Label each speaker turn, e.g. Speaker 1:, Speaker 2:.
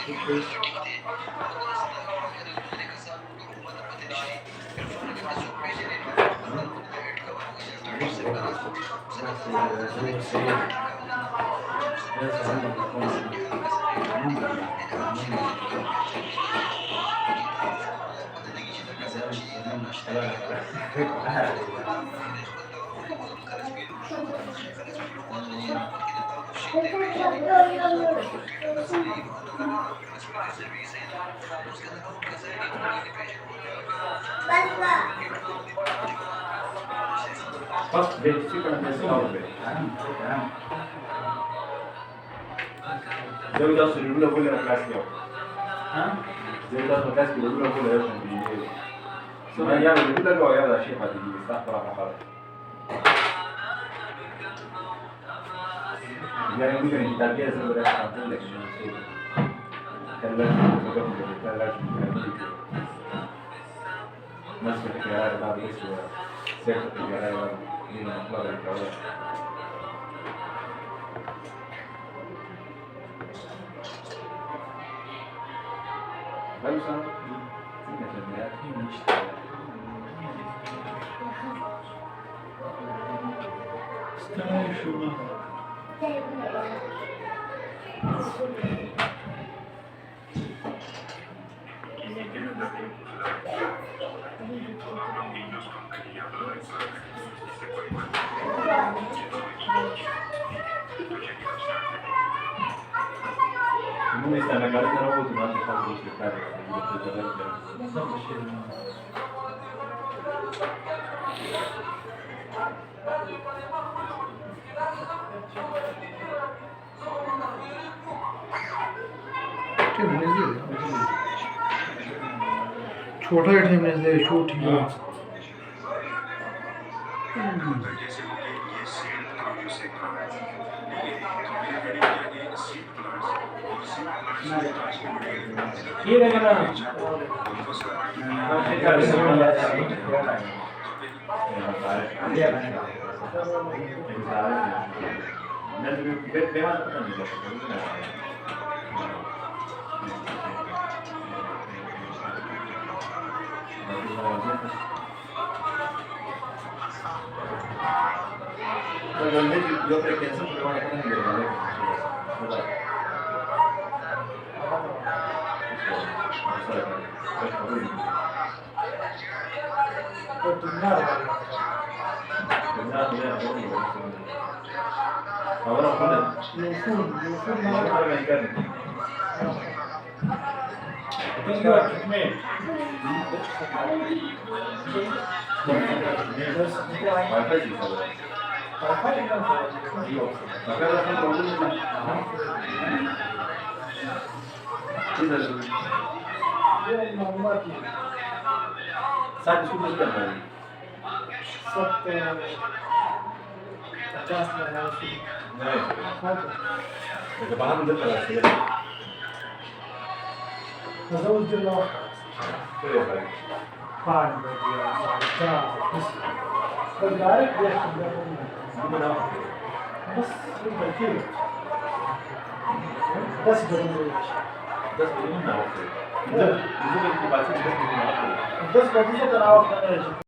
Speaker 1: اوكي. بس هو السريع لازم عندك يكون عموما زمان اشتغل
Speaker 2: First basic and basic out of it. زي ده الأولى كل الكلاس اليوم. زي ده الكلاس الأولى كل يوم بيجي. ما يعمل الأولى لو يعمل شيء ما تيجي يستحضر على خلاص. يعني ممكن التربية زي ما بدأت أقول لك كلام مسك الكلام بعد بس سيرة الكلام من أخبار الكلام. Barusan ini terlihat ini.
Speaker 1: استنى شو
Speaker 2: Ini istana kali terlalu cuma terlalu sekitar.
Speaker 1: छोटा ठेमने से छोटी
Speaker 2: ये देखना yo creo que eso lo van a poner ahora ponen साथ इसको कुछ करना है
Speaker 1: सब 50 लगा
Speaker 2: नहीं तो बाहर अंदर चला है
Speaker 1: تزوج الله
Speaker 2: كده بقى
Speaker 1: فاهم بس دايركت بيحكم بس يبقى كده بس بدون
Speaker 2: بس بدون نعرف ده بدون انتباهات بس بدون نعرف
Speaker 1: بس بدون نعرف